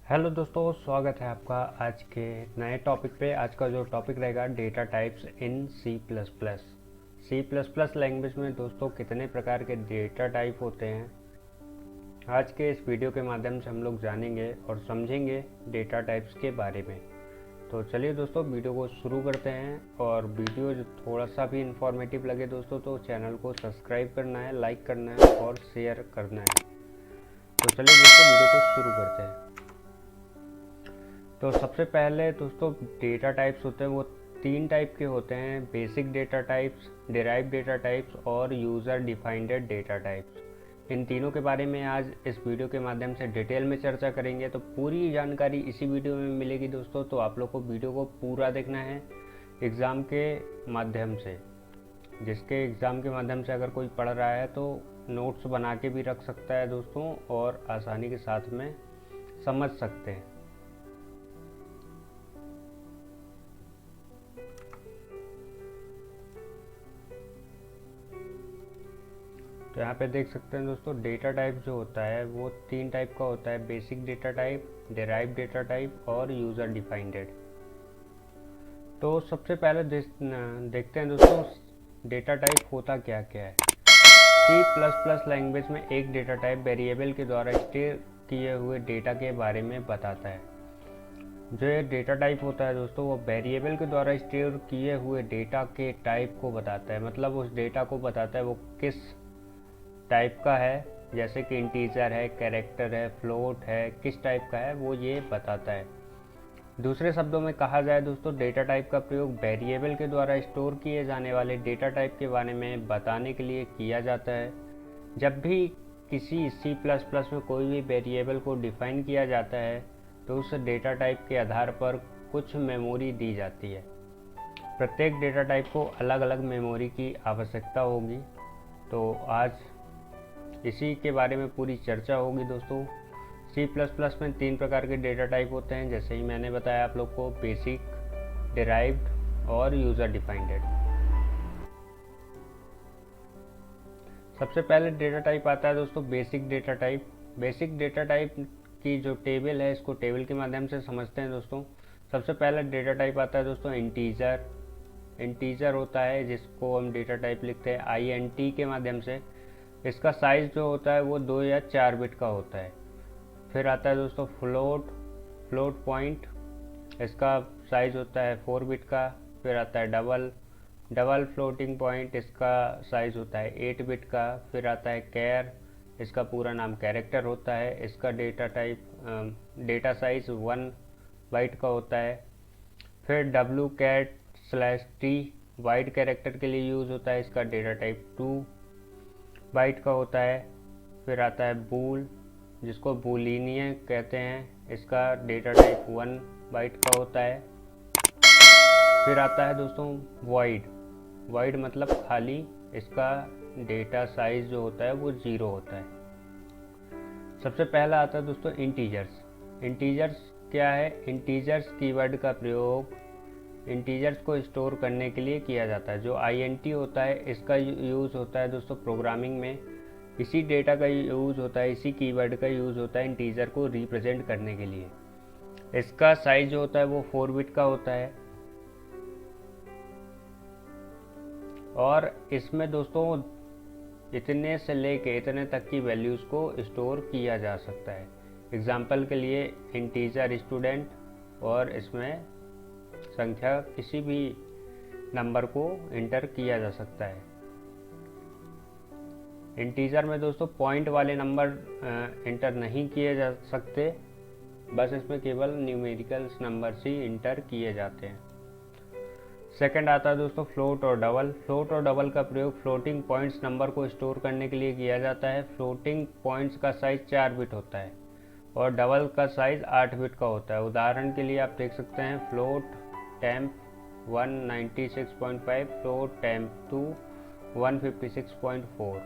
Hello दोस्तों, स्वागत है आपका आज के नए टॉपिक पे। आज का जो टॉपिक रहेगा data types in C plus plus. C plus plus language में दोस्तों कितने प्रकार के डेटा टाइप होते हैं, आज के इस वीडियो के माध्यम से हम लोग जानेंगे और समझेंगे डेटा टाइप्स के बारे में। तो चलिए दोस्तों, वीडियो को शुरू करते हैं। और वीडियो जो थोड़ा सा भी इंफॉर्मेटिव लगे दोस्तों तो चैनल को सब्सक्राइब करना है, लाइक करना है और शेयर करना है। तो चलिए दोस्तों, वीडियो को शुरू करते हैं। तो सबसे पहले दोस्तों डेटा टाइप्स होते हैं वो तीन टाइप के होते हैं: basic data types, derived data types और यूज़र डिफाइंड डेटा टाइप्स। इन तीनों के बारे में आज इस वीडियो के माध्यम से डिटेल में चर्चा करेंगे। तो पूरी जानकारी इसी वीडियो में मिलेगी दोस्तों, तो आप लोग को वीडियो को पूरा देखना है एग्ज़ाम के माध्यम से। जिसके एग्ज़ाम के माध्यम से अगर कोई पढ़ रहा है तो नोट्स बना के भी रख सकता है दोस्तों, और आसानी के साथ में समझ सकते हैं। तो यहाँ पे देख सकते हैं दोस्तों, डेटा टाइप जो होता है वो तीन टाइप का होता है: basic data type, derived data type और यूज़र डिफाइंड। तो सबसे पहले देखते हैं दोस्तों डेटा टाइप होता क्या क्या है। सी प्लस प्लस लैंग्वेज में एक डेटा टाइप वेरिएबल के द्वारा स्टोर किए हुए डेटा के बारे में बताता है। जो ये डेटा टाइप होता है दोस्तों वो वेरिएबल के द्वारा स्टोर किए हुए डेटा के टाइप को बताता है, मतलब उस डेटा को बताता है वो किस टाइप का है, जैसे कि इंटीजर है, कैरेक्टर है, फ्लोट है, किस टाइप का है वो ये बताता है। दूसरे शब्दों में कहा जाए दोस्तों, डेटा टाइप का प्रयोग वेरिएबल के द्वारा स्टोर किए जाने वाले डेटा टाइप के बारे में बताने के लिए किया जाता है। जब भी किसी सी प्लस प्लस में कोई भी वेरिएबल को डिफाइन किया जाता है तो उस डेटा टाइप के आधार पर कुछ मेमोरी दी जाती है। प्रत्येक डेटा टाइप को अलग अलग मेमोरी की आवश्यकता होगी। तो आज इसी के बारे में पूरी चर्चा होगी दोस्तों। सी प्लस प्लस में तीन प्रकार के डेटा टाइप होते हैं, जैसे ही मैंने बताया आप लोग को: बेसिक, डिराइव्ड और यूज़र डिफाइंड। सबसे पहले डेटा टाइप आता है दोस्तों basic data type. Basic data type की जो टेबल है, इसको टेबल के माध्यम से समझते हैं दोस्तों। सबसे पहले डेटा टाइप आता है दोस्तों इंटीजर। इंटीजर होता है जिसको हम डेटा टाइप लिखते हैं INT के माध्यम से। इसका साइज़ जो होता है वो 2 या 4 बिट का होता है। फिर आता है दोस्तों फ्लोट। फ्लोट पॉइंट, इसका साइज़ होता है 4 बिट का। फिर आता है डबल। डबल फ्लोटिंग पॉइंट, इसका साइज़ होता है 8 बिट का। फिर आता है कैर, इसका पूरा नाम कैरेक्टर होता है। इसका डेटा साइज़ 1 बाइट का होता है। फिर WCAT/T वाइड कैरेक्टर के लिए यूज़ होता है, इसका डेटा टाइप 2 बाइट का होता है। फिर आता है बूल, जिसको बूलियन कहते हैं, इसका डेटा टाइप 1 बाइट का होता है। फिर आता है दोस्तों वॉइड। वॉइड मतलब खाली, इसका डेटा साइज जो होता है वो 0 होता है। सबसे पहला आता है दोस्तों इंटीजर्स। इंटीजर्स क्या है? इंटीजर्स कीवर्ड का प्रयोग इंटीजर्स को स्टोर करने के लिए किया जाता है। जो INT होता है इसका यूज़ होता है दोस्तों प्रोग्रामिंग में। इसी डेटा का यूज़ होता है, इसी कीवर्ड का यूज़ होता है इंटीजर को रिप्रेजेंट करने के लिए। इसका साइज जो होता है वो 4 बिट का होता है। और इसमें दोस्तों इतने से लेके इतने तक की वैल्यूज़ को स्टोर किया जा सकता है। एग्जाम्पल के लिए इंटीजर स्टूडेंट, और इसमें संख्या किसी भी नंबर को इंटर किया जा सकता है। इंटीजर में दोस्तों पॉइंट वाले नंबर इंटर नहीं किए जा सकते, बस इसमें केवल न्यूमेरिकल्स नंबर्स ही इंटर किए जाते हैं। सेकंड आता है दोस्तों फ्लोट और डबल। फ्लोट और डबल का प्रयोग फ्लोटिंग पॉइंट्स नंबर को स्टोर करने के लिए किया जाता है। फ्लोटिंग पॉइंट्स का साइज 4 बिट होता है और डबल का साइज 8 बिट का होता है। उदाहरण के लिए आप देख सकते हैं फ्लोट टेम्प 196.5, फ्लोट टेम्प 2 156.4।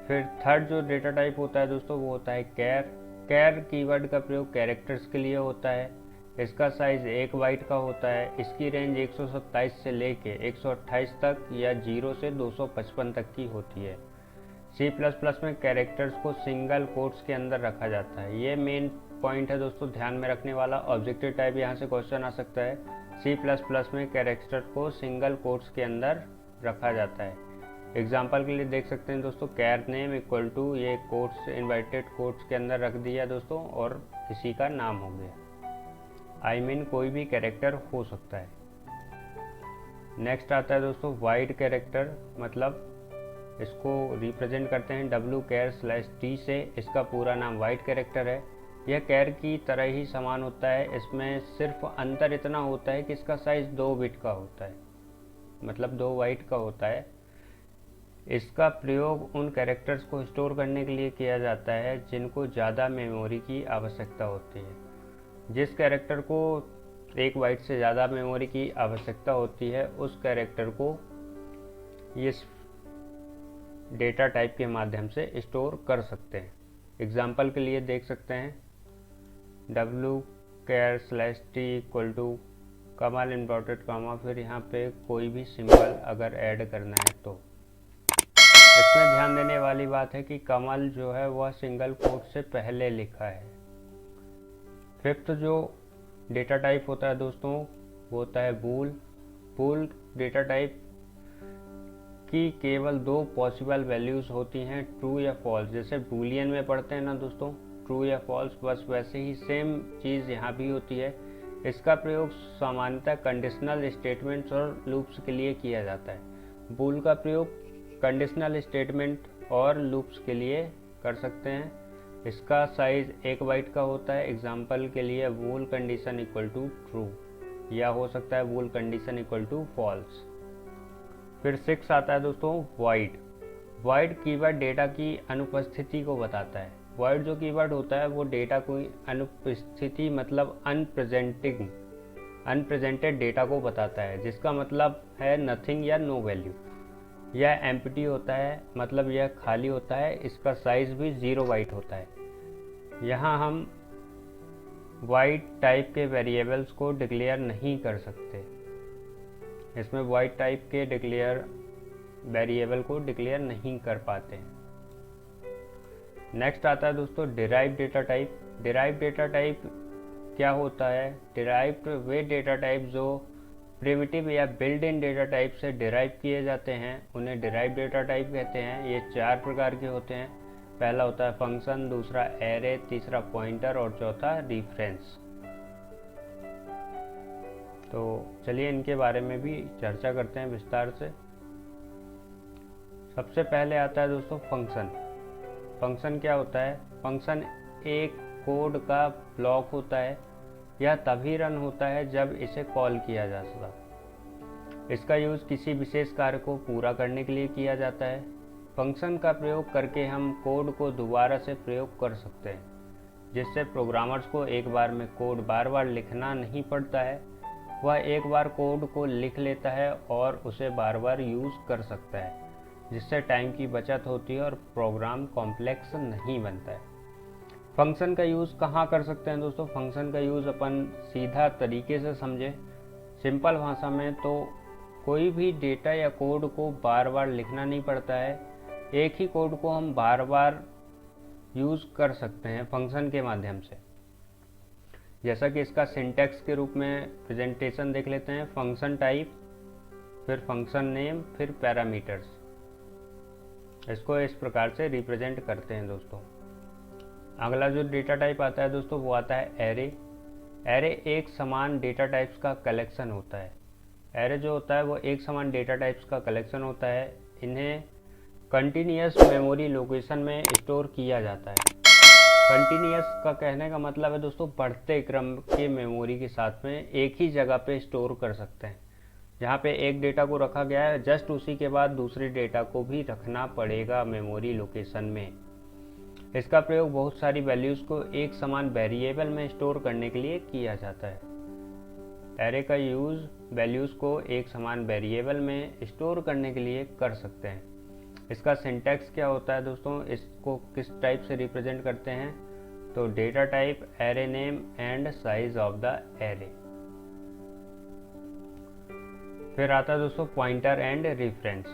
फिर थर्ड जो डेटा टाइप होता है दोस्तों वो होता है कैर। कैर कीवर्ड का प्रयोग कैरेक्टर्स के लिए होता है। इसका साइज 1 बाइट का होता है। इसकी रेंज 127 से लेके 128 तक या 0 से 255 तक की होती है। C++ में कैरेक्टर्स को सिंगल कोट्स के अंदर रखा जाता है। ये मेन पॉइंट है दोस्तों ध्यान में रखने वाला, ऑब्जेक्टिव टाइप यहाँ से क्वेश्चन आ सकता है। C++ में कैरेक्टर को सिंगल कोट्स के अंदर रखा जाता है। एग्जाम्पल के लिए देख सकते हैं दोस्तों, कैर नेम इक्वल टू, ये कोट्स इन्वर्टेड कोट्स के अंदर रख दिया दोस्तों और किसी का नाम हो गया। I मीन कोई भी कैरेक्टर हो सकता है। नेक्स्ट आता है दोस्तों वाइड कैरेक्टर, मतलब इसको रिप्रेजेंट करते हैं WCHAR/T से। इसका पूरा नाम वाइड कैरेक्टर है। यह कैर की तरह ही समान होता है, इसमें सिर्फ अंतर इतना होता है कि इसका साइज 2 बिट का होता है, मतलब 2 बाइट का होता है। इसका प्रयोग उन कैरेक्टर्स को स्टोर करने के लिए किया जाता है जिनको ज़्यादा मेमोरी की आवश्यकता होती है। जिस कैरेक्टर को 1 बाइट से ज़्यादा मेमोरी की आवश्यकता होती है उस कैरेक्टर को इस डेटा टाइप के माध्यम से स्टोर कर सकते हैं। एग्जाम्पल के लिए देख सकते हैं WCHAR/T इक्वल टू कमल इन्वर्टेड कॉमा, फिर यहाँ पे कोई भी सिंबल अगर ऐड करना है तो। इसमें ध्यान देने वाली बात है कि कमल जो है वह सिंगल कोट से पहले लिखा है। फिफ्थ जो डेटा टाइप होता है दोस्तों वो होता है बूल। बूल डेटा टाइप की केवल 2 पॉसिबल वैल्यूज़ होती हैं, ट्रू या फॉल्स। जैसे बूलियन में पढ़ते हैं ना दोस्तों, ट्रू या फॉल्स, बस वैसे ही सेम चीज़ यहाँ भी होती है। इसका प्रयोग सामान्यतः कंडीशनल स्टेटमेंट्स और लूप्स के लिए किया जाता है। बूल का प्रयोग कंडीशनल स्टेटमेंट और लूप्स के लिए कर सकते हैं। इसका साइज 1 बाइट का होता है। एग्जाम्पल के लिए बूल कंडीशन इक्वल टू ट्रू, या हो सकता है बूल कंडीशन इक्वल टू फॉल्स। फिर 6 आता है दोस्तों वाइड। वाइड कीवर्ड डेटा की अनुपस्थिति को बताता है। वाइड जो कीवर्ड होता है वो डेटा की अनुपस्थिति मतलब अनप्रेजेंटेड डेटा को बताता है, जिसका मतलब है नथिंग या नो वैल्यू। यह एम्प्टी होता है, मतलब यह खाली होता है। इसका साइज भी 0 बाइट होता है। यहाँ हम वाइड टाइप के वेरिएबल्स को डिक्लेयर नहीं कर सकते। इसमें वाइड टाइप के वेरिएबल को डिक्लेयर नहीं कर पाते हैं। नेक्स्ट आता है दोस्तों derive data type. Derive data type क्या होता है? डिराइव्ड वे डेटा टाइप जो प्रिमिटिव या बिल्ड इन डेटा टाइप से डिराइव किए जाते हैं उन्हें डिराइव डेटा टाइप कहते हैं। ये 4 प्रकार के होते हैं। पहला होता है फंक्शन, दूसरा एरे, तीसरा पॉइंटर और चौथा रेफरेंस। तो चलिए इनके बारे में भी चर्चा करते हैं विस्तार से। सबसे पहले आता है दोस्तों फंक्शन। फंक्शन क्या होता है? फंक्शन एक कोड का ब्लॉक होता है। यह तभी रन होता है जब इसे कॉल किया जाता है। इसका यूज़ किसी विशेष कार्य को पूरा करने के लिए किया जाता है। फंक्शन का प्रयोग करके हम कोड को दोबारा से प्रयोग कर सकते हैं, जिससे प्रोग्रामर्स को एक बार में कोड बार बार लिखना नहीं पड़ता है। वह एक बार कोड को लिख लेता है और उसे बार बार यूज़ कर सकता है, जिससे टाइम की बचत होती है और प्रोग्राम कॉम्प्लेक्स नहीं बनता है। फंक्शन का यूज़ कहाँ कर सकते हैं दोस्तों? फंक्शन का यूज़ अपन सीधा तरीके से समझें, सिंपल भाषा में, तो कोई भी डेटा या कोड को बार बार लिखना नहीं पड़ता है। एक ही कोड को हम बार बार यूज़ कर सकते हैं फंक्शन के माध्यम से। जैसा कि इसका सिंटैक्स के रूप में प्रेजेंटेशन देख लेते हैं। फंक्शन टाइप, फिर फंक्शन नेम, फिर पैरामीटर्स। इसको इस प्रकार से रिप्रेजेंट करते हैं दोस्तों। अगला जो डेटा टाइप आता है दोस्तों वो आता है एरे। एरे एक समान डेटा टाइप्स का कलेक्शन होता है। एरे जो होता है वो एक समान डेटा टाइप्स का कलेक्शन होता है। इन्हें कंटिन्यूअस मेमोरी लोकेशन में स्टोर किया जाता है। कंटिन्यूअस का कहने का मतलब है दोस्तों बढ़ते क्रम के मेमोरी के साथ में एक ही जगह पे स्टोर कर सकते हैं। जहाँ पे एक डेटा को रखा गया है जस्ट उसी के बाद दूसरे डेटा को भी रखना पड़ेगा मेमोरी लोकेशन में। इसका प्रयोग बहुत सारी वैल्यूज़ को एक समान वेरिएबल में स्टोर करने के लिए किया जाता है। एरे का यूज़ वैल्यूज़ को एक समान वेरिएबल में स्टोर करने के लिए कर सकते हैं। इसका सिंटैक्स क्या होता है दोस्तों? इसको किस टाइप से रिप्रेजेंट करते हैं? तो data type, array name and size of the array. फिर आता है दोस्तों पॉइंटर एंड रेफरेंस।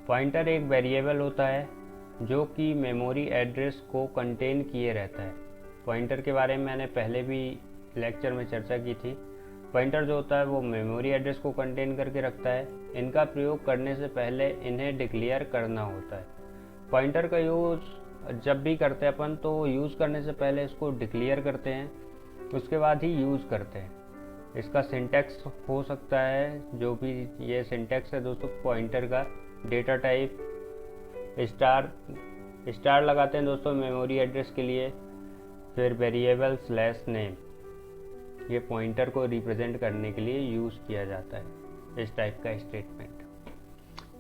पॉइंटर एक वेरिएबल होता है जो कि मेमोरी एड्रेस को कंटेन किए रहता है। पॉइंटर के बारे में मैंने पहले भी लेक्चर में चर्चा की थी। पॉइंटर जो होता है वो मेमोरी एड्रेस को कंटेन करके रखता है। इनका प्रयोग करने से पहले इन्हें डिक्लेयर करना होता है। पॉइंटर का यूज़ जब भी करते हैं अपन तो यूज़ करने से पहले इसको डिक्लेयर करते हैं, उसके बाद ही यूज़ करते हैं। इसका सिंटैक्स हो सकता है जो भी ये सिंटैक्स है दोस्तों पॉइंटर का, डेटा टाइप स्टार लगाते हैं दोस्तों मेमोरी एड्रेस के लिए, फिर वेरिएबल स्लैश नेम, ये पॉइंटर को रिप्रेजेंट करने के लिए यूज़ किया जाता है इस टाइप का स्टेटमेंट।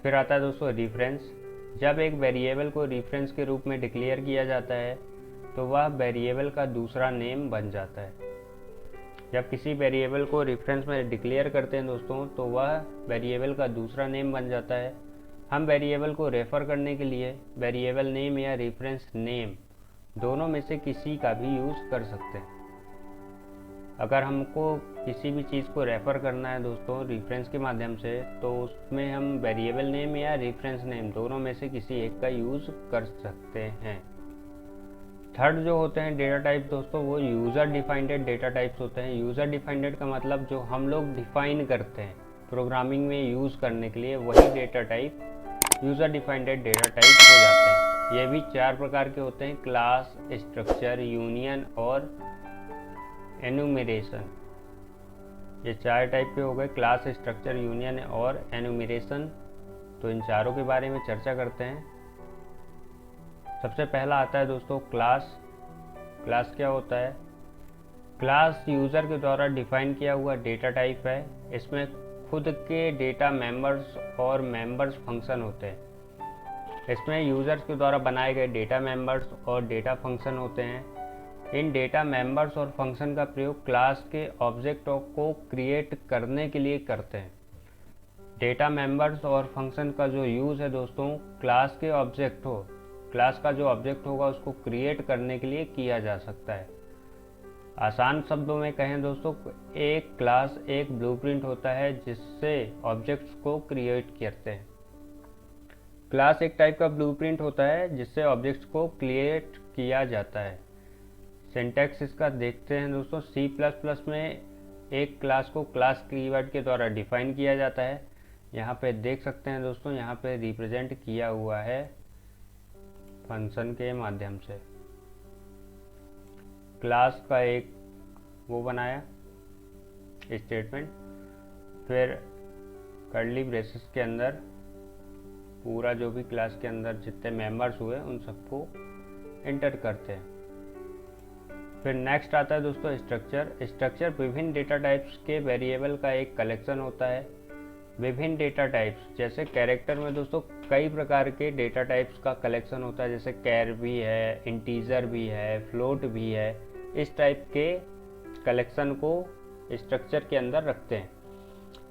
फिर आता है दोस्तों रेफरेंस। जब एक वेरिएबल को रेफरेंस के रूप में डिक्लेयर किया जाता है तो वह वेरिएबल का दूसरा नेम बन जाता है। जब किसी वेरिएबल को रेफरेंस में डिक्लेयर करते हैं दोस्तों तो वह वेरिएबल का दूसरा नेम बन जाता है। हम वेरिएबल को रेफर करने के लिए वेरिएबल नेम या रेफरेंस नेम दोनों में से किसी का भी यूज़ कर सकते हैं। अगर हमको किसी भी चीज़ को रेफ़र करना है दोस्तों रेफरेंस के माध्यम से तो उसमें हम वेरिएबल नेम या रेफरेंस नेम दोनों में से किसी एक का यूज़ कर सकते हैं। थर्ड जो होते हैं डेटा टाइप दोस्तों वो यूज़र डिफाइंड डेटा टाइप्स होते हैं। यूज़र डिफाइंड का मतलब जो हम लोग डिफाइन करते हैं प्रोग्रामिंग में यूज़ करने के लिए, वही data type user defined data type हो जाते हैं। ये भी 4 प्रकार के होते हैं, क्लास, स्ट्रक्चर, यूनियन और एनुमरेशन। ये 4 टाइप के हो गए, क्लास, स्ट्रक्चर, यूनियन और एनुमरेशन। तो इन चारों के बारे में चर्चा करते हैं। सबसे पहला आता है दोस्तों क्लास। क्लास क्या होता है? क्लास यूज़र के द्वारा डिफाइन किया हुआ डेटा टाइप है। इसमें खुद के डेटा मेंबर्स और मेंबर्स फंक्शन होते हैं। इसमें यूज़र्स के द्वारा बनाए गए डेटा मेंबर्स और डेटा फंक्शन होते हैं। इन डेटा मेंबर्स और फंक्शन का प्रयोग क्लास के ऑब्जेक्ट को क्रिएट करने के लिए करते हैं। डेटा मेंबर्स और फंक्शन का जो यूज़ है दोस्तों क्लास के ऑब्जेक्ट हो, क्लास का जो ऑब्जेक्ट होगा उसको क्रिएट करने के लिए किया जा सकता है। आसान शब्दों में कहें दोस्तों, एक क्लास एक ब्लूप्रिंट होता है जिससे ऑब्जेक्ट्स को क्रिएट करते हैं। क्लास एक टाइप का ब्लूप्रिंट होता है जिससे ऑब्जेक्ट्स को क्रिएट किया जाता है। सिंटैक्स इसका देखते हैं दोस्तों। C++ में एक क्लास को क्लास कीवर्ड के द्वारा डिफाइन किया जाता है। यहाँ पे देख सकते हैं दोस्तों, यहाँ पे रिप्रेजेंट किया हुआ है फंक्शन के माध्यम से। क्लास का एक वो बनाया स्टेटमेंट, फिर कर्ली ब्रेसेस के अंदर पूरा जो भी क्लास के अंदर जितने मेंबर्स हुए उन सबको इंटर करते हैं। फिर नेक्स्ट आता है दोस्तों स्ट्रक्चर। स्ट्रक्चर विभिन्न डेटा टाइप्स के वेरिएबल का एक कलेक्शन होता है। विभिन्न डेटा टाइप्स जैसे कैरेक्टर में दोस्तों कई प्रकार के डेटा टाइप्स का कलेक्शन होता है, जैसे कैर भी है, इंटीजर भी है, फ्लोट भी है। इस टाइप के कलेक्शन को स्ट्रक्चर के अंदर रखते हैं।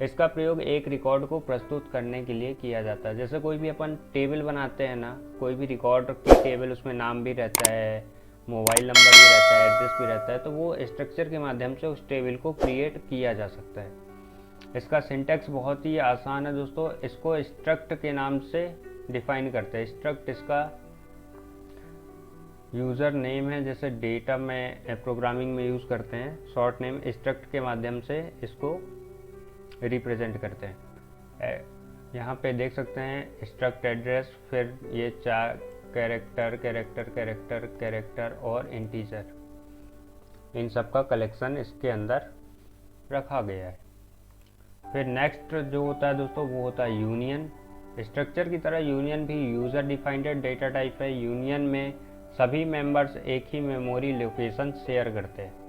इसका प्रयोग एक रिकॉर्ड को प्रस्तुत करने के लिए किया जाता है। जैसे कोई भी अपन टेबल बनाते हैं ना, कोई भी रिकॉर्ड की टेबल, उसमें नाम भी रहता है, मोबाइल नंबर भी रहता है, एड्रेस भी रहता है, तो वो स्ट्रक्चर के माध्यम से उस टेबल को क्रिएट किया जा सकता है। इसका सिंटैक्स बहुत ही आसान है दोस्तों। इसको स्ट्रक्ट के नाम से डिफाइन करते हैं। स्ट्रक्ट इसका यूज़र नेम है, जैसे डेटा में प्रोग्रामिंग में यूज़ करते हैं शॉर्ट नेम, स्ट्रक्ट के माध्यम से इसको रिप्रेजेंट करते हैं। यहाँ पे देख सकते हैं स्ट्रक्ट एड्रेस, फिर ये 4 कैरेक्टर कैरेक्टर कैरेक्टर कैरेक्टर और इंटीजर, इन सब का कलेक्शन इसके अंदर रखा गया है। फिर नेक्स्ट जो होता है दोस्तों वो होता है यूनियन। स्ट्रक्चर की तरह यूनियन भी यूज़र डिफाइंड डेटा टाइप है। यूनियन में सभी मेंबर्स एक ही मेमोरी लोकेशन शेयर करते हैं।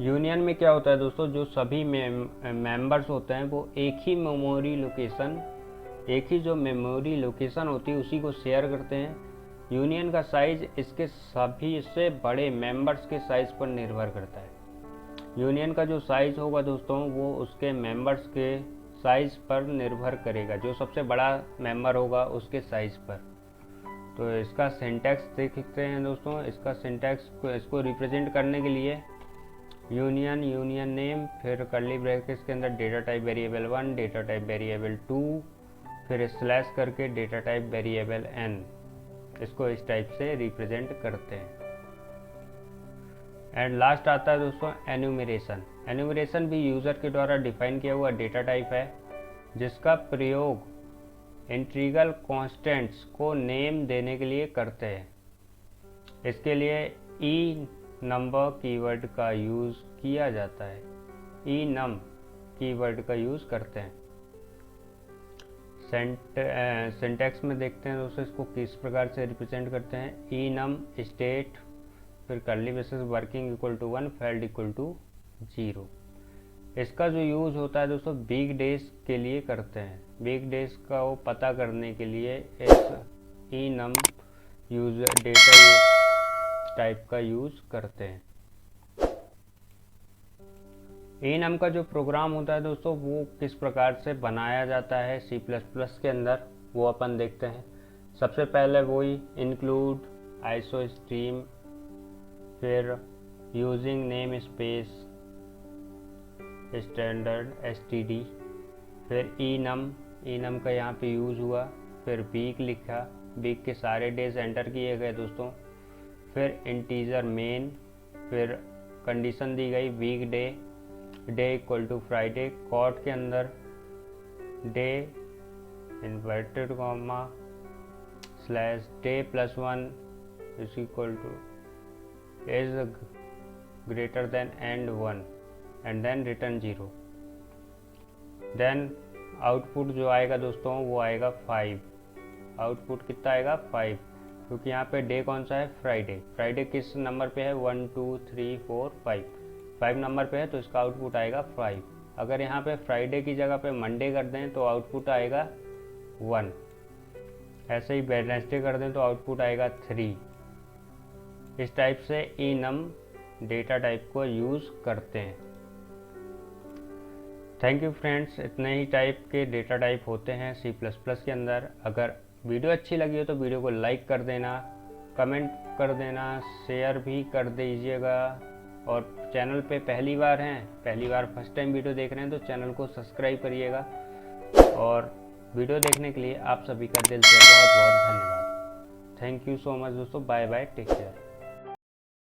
यूनियन में क्या होता है दोस्तों, जो सभी मेंबर्स होते हैं वो एक ही मेमोरी लोकेशन, एक ही जो मेमोरी लोकेशन होती है उसी को शेयर करते हैं। यूनियन का साइज इसके सभी से बड़े मेंबर्स के साइज पर निर्भर करता है। यूनियन का जो साइज होगा दोस्तों वो उसके मेंबर्स के साइज पर निर्भर करेगा, जो सबसे बड़ा मेंबर होगा उसके साइज पर। तो इसका सिंटैक्स देखते हैं दोस्तों। इसका सिंटैक्स इसको रिप्रेजेंट करने के लिए यूनियन, यूनियन नेम, फिर कर्ली ब्रैकेट्स के अंदर data type variable 1, data type variable 2, फिर स्लैश करके डेटा टाइप वेरिएबल n, इसको इस टाइप से रिप्रेजेंट करते हैं। एंड लास्ट आता है दोस्तों एन्यूमरेशन। एन्यूमरेशन भी यूज़र के द्वारा डिफाइन किया हुआ डेटा टाइप है जिसका प्रयोग इंटीग्रल कांस्टेंट्स को नेम देने के लिए करते हैं। इसके लिए ई नंबर कीवर्ड का यूज़ किया जाता है, ई नम कीवर्ड का यूज़ करते हैं। सिंटैक्स में देखते हैं दोस्तों इसको किस प्रकार से रिप्रेजेंट करते हैं। ई नम स्टेट, फिर curly braces working equal to 1 failed equal to 0। इसका जो यूज़ होता है दोस्तों बिग डेज के लिए करते हैं। बिग डेज का वो पता करने के लिए इस ई नम यूज डेटा टाइप का यूज़ करते हैं। ई नम का जो प्रोग्राम होता है दोस्तों वो किस प्रकार से बनाया जाता है C++ के अंदर, वो अपन देखते हैं। सबसे पहले वही इंक्लूड आइसोस्ट्रीम, फिर using name space standard std, फिर ई नम का यहाँ पे यूज़ हुआ, फिर वीक लिखा, वीक के सारे डेज एंटर किए गए दोस्तों, फिर इंटीजर मेन, फिर कंडीशन दी गई week day equal to Friday, cout के अंदर day inverted comma slash day plus 1 is equal to is greater than and 1 and then return 0। Then output जो आएगा दोस्तों वो आएगा 5। आउटपुट कितना आएगा 5, क्योंकि यहाँ पे डे कौन सा है फ्राइडे। फ्राइडे किस नंबर पे है 1 2 3 4 5 नंबर पे है तो इसका आउटपुट आएगा 5। अगर यहाँ पे फ्राइडे की जगह पे मंडे कर दें तो आउटपुट आएगा 1। ऐसे ही वेडनेसडे कर दें तो आउटपुट आएगा 3। इस टाइप से ई नम डेटा टाइप को यूज़ करते हैं। थैंक यू फ्रेंड्स, इतने ही टाइप के डेटा टाइप होते हैं C++ के अंदर। अगर वीडियो अच्छी लगी हो तो वीडियो को लाइक कर देना, कमेंट कर देना, शेयर भी कर दीजिएगा। और चैनल पे पहली बार फर्स्ट टाइम वीडियो देख रहे हैं तो चैनल को सब्सक्राइब करिएगा। और वीडियो देखने के लिए आप सभी का दिल से बहुत बहुत धन्यवाद। थैंक यू सो मच दोस्तों, बाय बाय, टेक केयर।